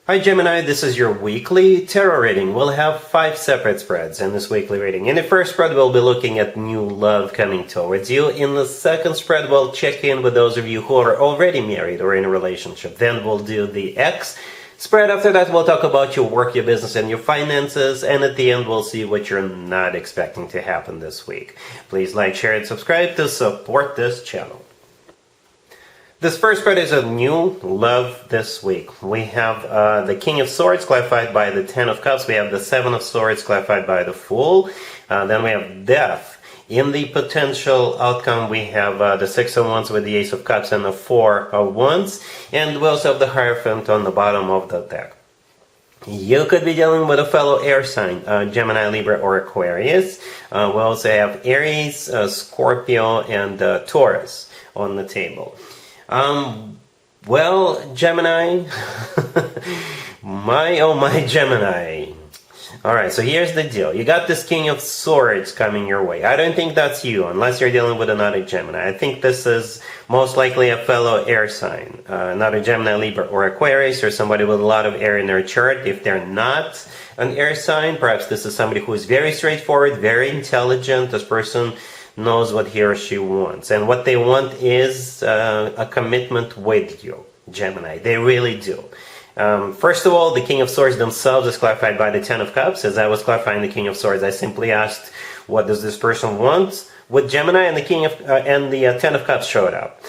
Hi Gemini, this is your weekly tarot reading. We'll have 5 separate spreads in this weekly reading. In the first spread, we'll be looking at new love coming towards you. In the second spread, we'll check in with those of you who are already married or in a relationship. Then we'll do the X spread. After that, we'll talk about your work, your business, and your finances. And at the end, we'll see what you're not expecting to happen this week. Please like, share, and subscribe to support this channel. This first spread is a new love this week. We have the King of Swords clarified by the Ten of Cups. We have the Seven of Swords clarified by the Fool. Then we have Death. In the potential outcome, we have the Six of Wands with the Ace of Cups and the Four of Wands. And we also have the Hierophant on the bottom of the deck. You could be dealing with a fellow air sign, Gemini, Libra, or Aquarius. We also have Aries, Scorpio, and Taurus on the table. Well, Gemini, my Gemini. Alright, so here's the deal. You got this King of Swords coming your way. I don't think that's you, unless you're dealing with another Gemini. I think this is most likely a fellow air sign. Another Gemini, Libra, or Aquarius, or somebody with a lot of air in their chart. If they're not an air sign, perhaps this is somebody who is very straightforward, very intelligent. This person knows what he or she wants, and what they want is a commitment with you, Gemini. They really do. First of all, the King of Swords themselves is clarified by the Ten of Cups. As I was clarifying the King of Swords, I simply asked, what does this person want with Gemini, and the Ten of Cups showed up.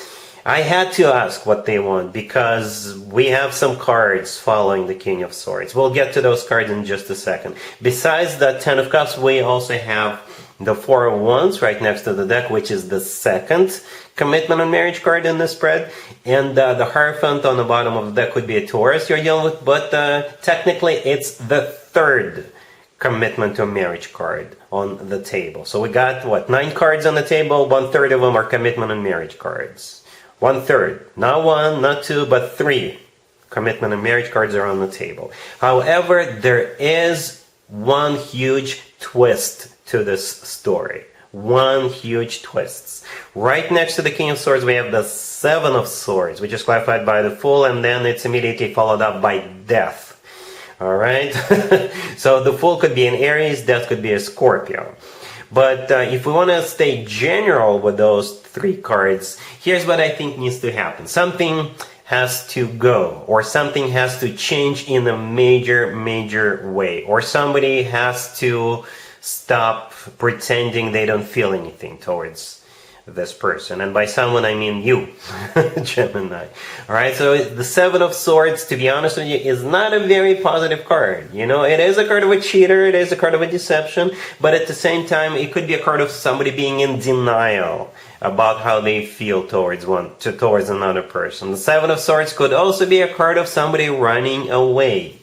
I had to ask what they want because we have some cards following the King of Swords. We'll get to those cards in just a second. Besides the Ten of Cups, we also have the Four of Wands right next to the deck, which is the second commitment and marriage card in this spread. And the Hierophant on the bottom of the deck would be a Taurus you're dealing with, but technically it's the third commitment to marriage card on the table. So we got, 9 cards on the table, 1/3 of them are commitment and marriage cards. 1/3, not 1, not 2, but 3 commitment and marriage cards are on the table. However, there is one huge twist to this story. One huge twist. Right next to the King of Swords, we have the Seven of Swords, which is clarified by the Fool, and then it's immediately followed up by Death. Alright? So the Fool could be an Aries, Death could be a Scorpio. But if we want to stay general with those 3 cards, here's what I think needs to happen. Something has to go, or something has to change in a major way, or somebody has to stop pretending they don't feel anything towards this person. And by someone, I mean you, Gemini. Alright, so the Seven of Swords, to be honest with you, is not a very positive card. You know, it is a card of a cheater, it is a card of a deception, but at the same time, it could be a card of somebody being in denial about how they feel towards another person. The Seven of Swords could also be a card of somebody running away.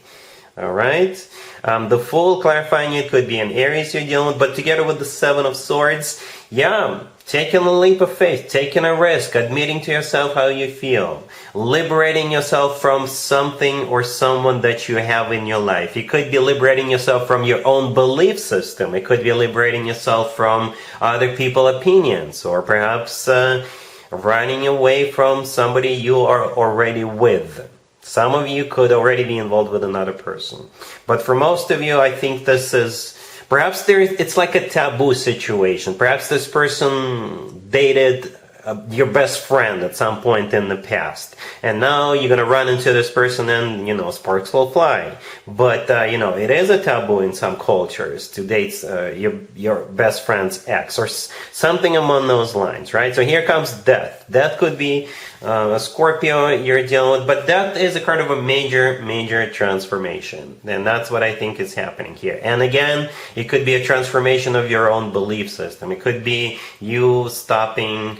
Alright? The Fool, clarifying it, could be an Aries you're dealing with, but together with the Seven of Swords, yeah, taking a leap of faith, taking a risk, admitting to yourself how you feel, liberating yourself from something or someone that you have in your life. It could be liberating yourself from your own belief system. It could be liberating yourself from other people's opinions, or perhaps running away from somebody you are already with. Some of you could already be involved with another person. But for most of you, I think this is, perhaps it's like a taboo situation. Perhaps this person dated your best friend at some point in the past. And now you're going to run into this person and, sparks will fly. But, it is a taboo in some cultures to date your best friend's ex or something among those lines, right? So here comes Death. Death could be a Scorpio you're dealing with, but Death is a card of a major transformation. And that's what I think is happening here. And again, it could be a transformation of your own belief system. It could be you stopping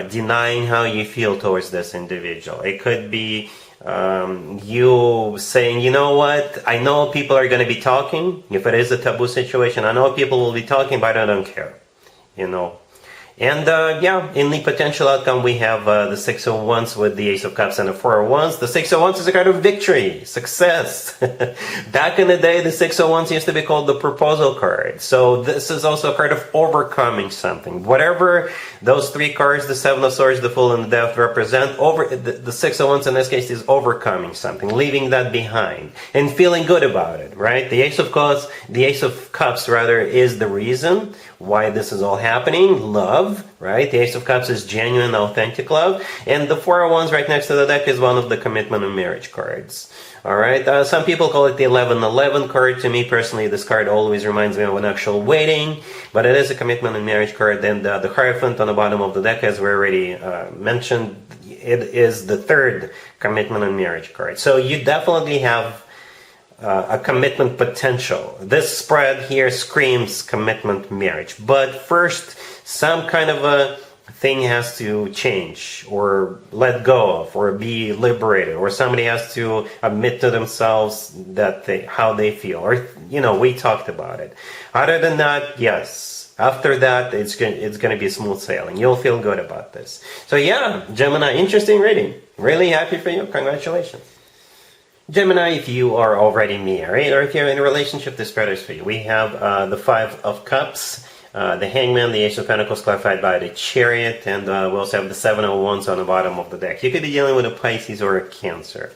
denying how you feel towards this individual. It could be you saying, you know what, I know people are going to be talking. If it is a taboo situation, I know people will be talking, but I don't care. And yeah, in the potential outcome, we have the Six of Wands with the Ace of Cups and the Four of Wands. The Six of Wands is a card of victory, success. Back in the day, the Six of Wands used to be called the proposal card. So this is also a card of overcoming something. Whatever those three cards, the Seven of Swords, the Fool, and the Death represent, the Six of Wands in this case is overcoming something, leaving that behind, and feeling good about it, right? The Ace of Cups rather, is the reason why this is all happening. Love, right? The Ace of Cups is genuine, authentic love. And the Four of Wands right next to the deck is one of the commitment and marriage cards. All right. Some people call it the 11-11 card. To me personally, this card always reminds me of an actual wedding, but it is a commitment and marriage card. And the Hierophant on the bottom of the deck, as we already mentioned, it is the third commitment and marriage card. So you definitely have a commitment potential. This spread here screams commitment, marriage. But first, some kind of a thing has to change or let go of or be liberated, or somebody has to admit to themselves that how they feel, or we talked about it. Other than that, yes, after that it's going to be smooth sailing. You'll feel good about this. So yeah, Gemini, interesting reading. Really happy for you. Congratulations. Gemini, if you are already married or if you're in a relationship, this spread is for you. We have the Five of Cups, the Hangman, the Ace of Pentacles clarified by the Chariot, and we also have the Seven of Wands on the bottom of the deck. You could be dealing with a Pisces or a Cancer.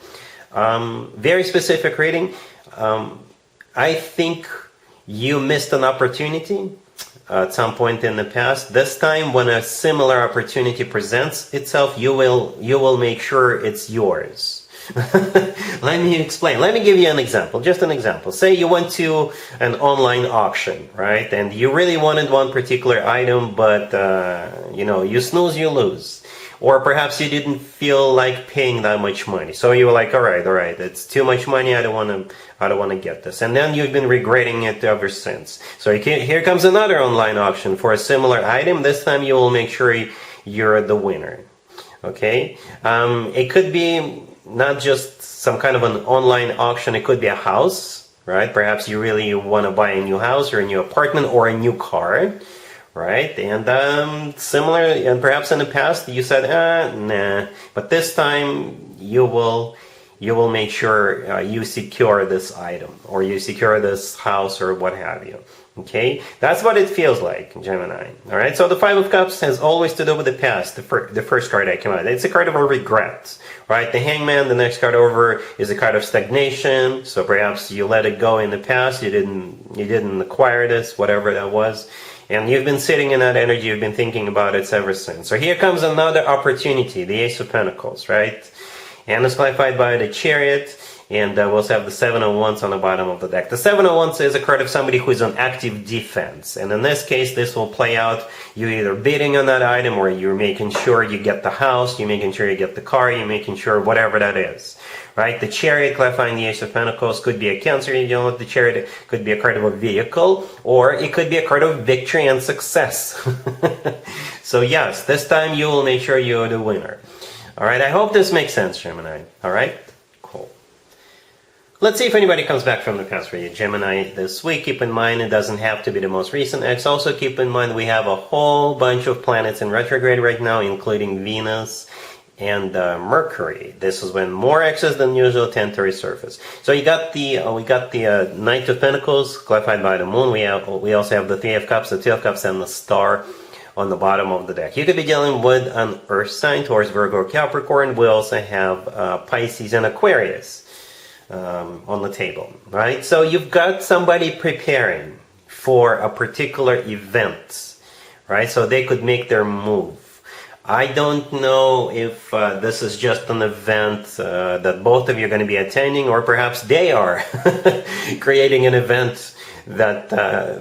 Very specific reading. I think you missed an opportunity at some point in the past. This time, when a similar opportunity presents itself, you will make sure it's yours. Let me explain. Let me give you an example. Just an example. Say you went to an online auction, right? And you really wanted one particular item, but you snooze, you lose. Or perhaps you didn't feel like paying that much money. So you were like, all right, it's too much money. I don't want to get this. And then you've been regretting it ever since. So here comes another online auction for a similar item. This time you will make sure you're the winner. Okay? It could be not just some kind of an online auction. It could be a house, right? Perhaps you really want to buy a new house or a new apartment or a new car, right? And similar, and perhaps in the past you said, nah. But this time you will make sure you secure this item, or you secure this house, or what have you. Okay, that's what it feels like, Gemini. All right, so the Five of Cups has always to do with the past. The first card I came out, it's a card of a regret, right? The Hangman, the next card over, is a card of stagnation. So perhaps you let it go in the past. You didn't acquire this, whatever that was, and you've been sitting in that energy. You've been thinking about it ever since. So here comes another opportunity, the Ace of Pentacles, right? And it's clarified by the Chariot. And we also have the Seven of Wands on the bottom of the deck. The Seven of Wands is a card of somebody who is on active defense. And in this case, this will play out. You're either bidding on that item, or you're making sure you get the house, you're making sure you get the car, you're making sure whatever that is. Right? The Chariot, clarifying the Ace of Pentacles, could be a Cancer. The Chariot could be a card of a vehicle, or it could be a card of victory and success. So yes, this time you will make sure you're the winner. All right, I hope this makes sense, Gemini. All right? Let's see if anybody comes back from the past for you, Gemini, this week. Keep in mind, it doesn't have to be the most recent X. Also, keep in mind, we have a whole bunch of planets in retrograde right now, including Venus and Mercury. This is when more X's than usual tend to resurface. So we got the Knight of Pentacles, clarified by the Moon. We also have the Three of Cups, the Two of Cups, and the Star on the bottom of the deck. You could be dealing with an Earth sign, Taurus, Virgo, or Capricorn. We also have Pisces and Aquarius on the table, right? So you've got somebody preparing for a particular event, right? So they could make their move. I don't know if this is just an event that both of you are going to be attending, or perhaps they are creating an event that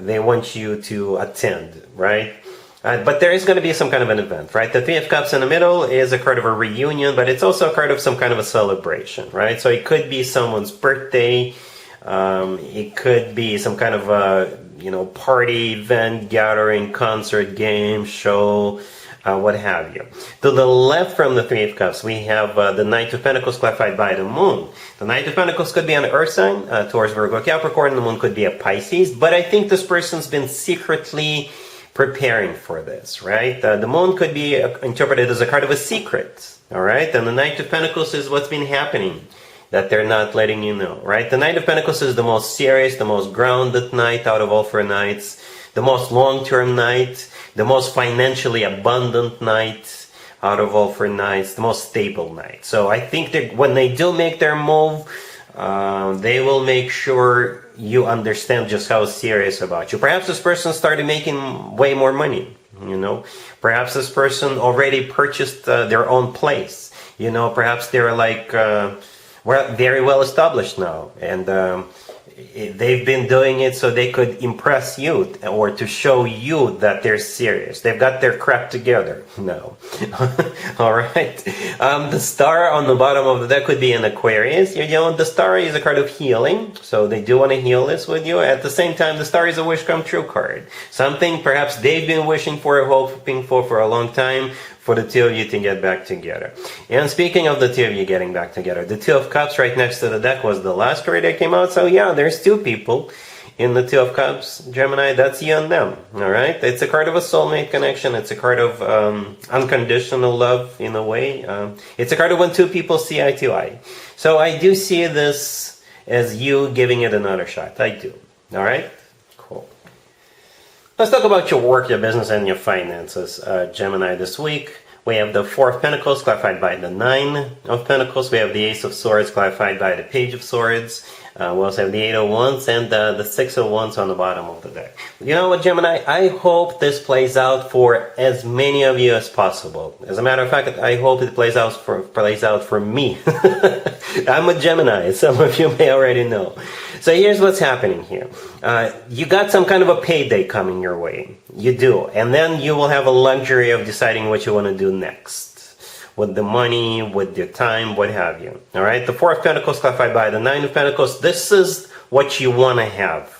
they want you to attend, right? But there is going to be some kind of an event, right? The Three of Cups in the middle is a card of a reunion, but it's also a card of some kind of a celebration, right? So it could be someone's birthday. It could be some kind of a, party, event, gathering, concert, game, show, what have you. To the left from the Three of Cups, we have the Knight of Pentacles clarified by the Moon. The Knight of Pentacles could be an Earth sign, Taurus, Virgo, Capricorn. The Moon could be a Pisces. But I think this person's been secretly preparing for this, right? The moon could be interpreted as a card of a secret, all right? And the Knight of Pentacles is what's been happening that they're not letting you know, right? The Knight of Pentacles is the most serious, the most grounded knight out of all four knights, the most long-term knight, the most financially abundant knight out of all four knights, the most stable knight. So I think that when they do make their move, they will make sure you understand just how serious about you. Perhaps this person started making way more money, you know. Perhaps this person already purchased their own place. You know, perhaps they're like very well established now, and they've been doing it so they could impress you or to show you that they're serious. They've got their crap together now. All right. The star on the bottom of the deck could be an Aquarius. You know, the star is a card of healing, so they do want to heal this with you. At the same time, the star is a wish come true card. Something perhaps they've been wishing for, hoping for a long time, for the two of you to get back together. And speaking of the two of you getting back together, the Two of Cups right next to the deck was the last card that came out. So yeah, there's two people in the Two of Cups, Gemini. That's you and them, all right? It's a card of a soulmate connection. It's a card of unconditional love in a way. It's a card of when two people see eye to eye. So I do see this as you giving it another shot. I do, all right? Cool. Let's talk about your work, your business, and your finances, Gemini, this week. We have the Four of Pentacles clarified by the Nine of Pentacles. We have the Ace of Swords clarified by the Page of Swords. We also have the Eight of Wands and the Six of Wands on the bottom of the deck. You know what, Gemini? I hope this plays out for as many of you as possible. As a matter of fact, I hope it plays out for me. I'm a Gemini, some of you may already know. So here's what's happening here. You got some kind of a payday coming your way. You do. And then you will have a luxury of deciding what you want to do next. With the money, with your time, what have you. All right? The Four of Pentacles clarified by the Nine of Pentacles. This is what you want to have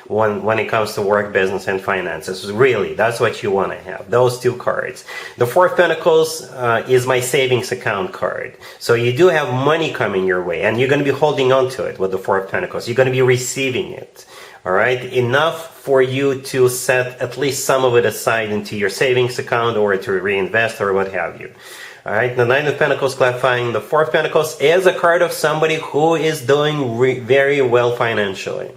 when it comes to work, business, and finances. Really, that's what you want to have. Those two cards. The Four of Pentacles is my savings account card. So you do have money coming your way, and you're going to be holding on to it with the Four of Pentacles. You're going to be receiving it. All right? Enough for you to set at least some of it aside into your savings account or to reinvest or what have you. All right, the Nine of Pentacles clarifying the Four of Pentacles is a card of somebody who is doing very well financially.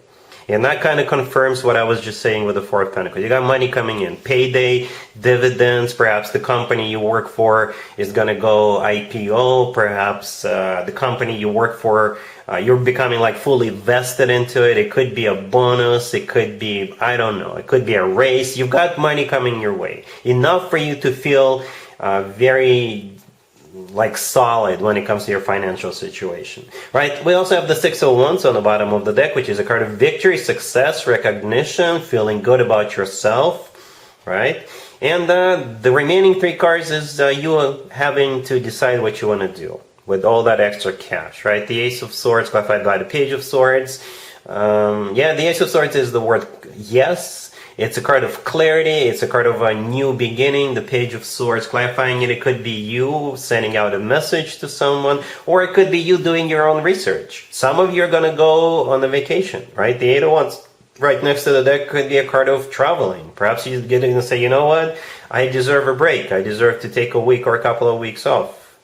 And that kind of confirms what I was just saying with the Four of Pentacles. You got money coming in, payday, dividends, perhaps the company you work for is going to go IPO, perhaps the company you work for, you're becoming like fully vested into it. It could be a bonus, it could be, I don't know, it could be a raise. You've got money coming your way. Enough for you to feel very like solid when it comes to your financial situation, right? We also have the Six of Wands on the bottom of the deck, which is a card of victory, success, recognition, feeling good about yourself, right? And the remaining three cards is you having to decide what you want to do with all that extra cash, right? The Ace of Swords clarified by the Page of Swords. Yeah, the Ace of Swords is the word yes. It's a card of clarity. It's a card of a new beginning. The Page of Swords clarifying it. It could be you sending out a message to someone, or it could be you doing your own research. Some of you are going to go on a vacation, right? The Eight of Wands right next to the deck could be a card of traveling. Perhaps you're getting to say, you know what? I deserve a break. I deserve to take a week or a couple of weeks off,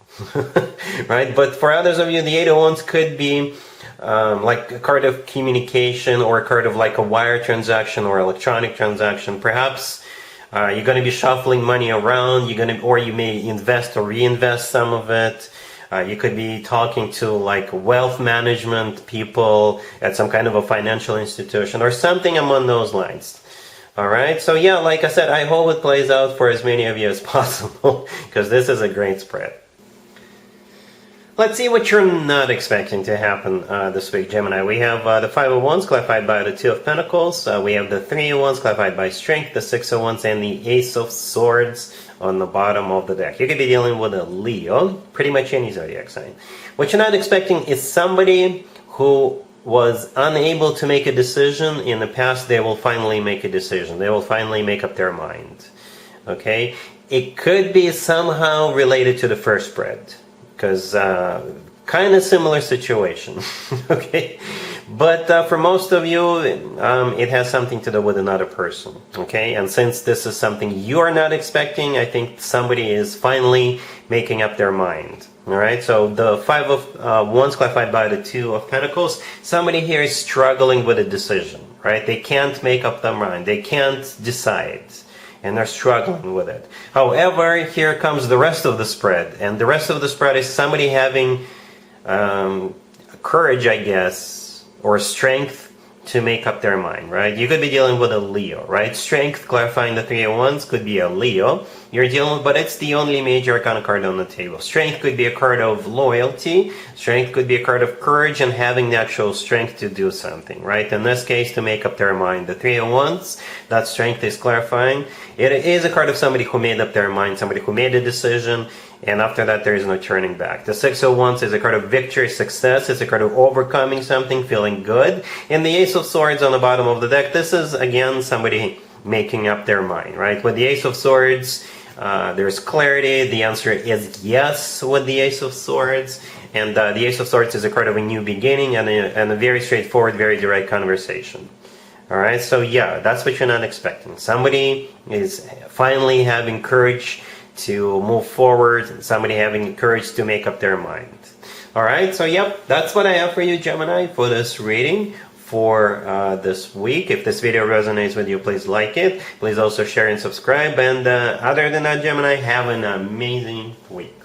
right? But for others of you, the Eight of Wands could be like a card of communication or a card of like a wire transaction or electronic transaction. Perhaps you're going to be shuffling money around. Or you may invest or reinvest some of it. You could be talking to like wealth management people at some kind of a financial institution or something among those lines. All right. So yeah, like I said, I hope it plays out for as many of you as possible because this is a great spread. Let's see what you're not expecting to happen this week, Gemini. We have the Five of Wands clarified by the Two of Pentacles. We have the Three of Wands clarified by Strength, the Six of Wands, and the Ace of Swords on the bottom of the deck. You could be dealing with a Leo, pretty much any zodiac sign. What you're not expecting is somebody who was unable to make a decision in the past. They will finally make a decision. They will finally make up their mind. Okay? It could be somehow related to the first spread. Because kind of similar situation, okay? But for most of you, it has something to do with another person, okay? And since this is something you are not expecting, I think somebody is finally making up their mind. All right, so the Five of Wands clarified by the Two of Pentacles. Somebody here is struggling with a decision, right? They can't make up their mind. They can't decide, and they're struggling with it. However, here comes the rest of the spread, and the rest of the spread is somebody having courage, I guess, or strength to make up their mind, right? You could be dealing with a Leo, right? Strength, clarifying the Three of Wands, could be a Leo you're dealing with, but it's the only major arcana card on the table. Strength could be a card of loyalty. Strength could be a card of courage and having the actual strength to do something, right? In this case, to make up their mind. The Three of Wands, that strength is clarifying. It is a card of somebody who made up their mind, somebody who made a decision, and after that, there is no turning back. The Six of Wands is a card of victory, success. It's a card of overcoming something, feeling good. And the Ace of Swords on the bottom of the deck, this is, again, somebody making up their mind, right? With the Ace of Swords, there's clarity. The answer is yes with the Ace of Swords. And the Ace of Swords is a card of a new beginning and a very straightforward, very direct conversation. All right, so yeah, that's what you're not expecting. Somebody is finally having courage to move forward, somebody having courage to make up their mind. All right, so yep, that's what I have for you, Gemini, for this reading for this week. If this video resonates with you, please like it. Please also share and subscribe. And other than that, Gemini, have an amazing week.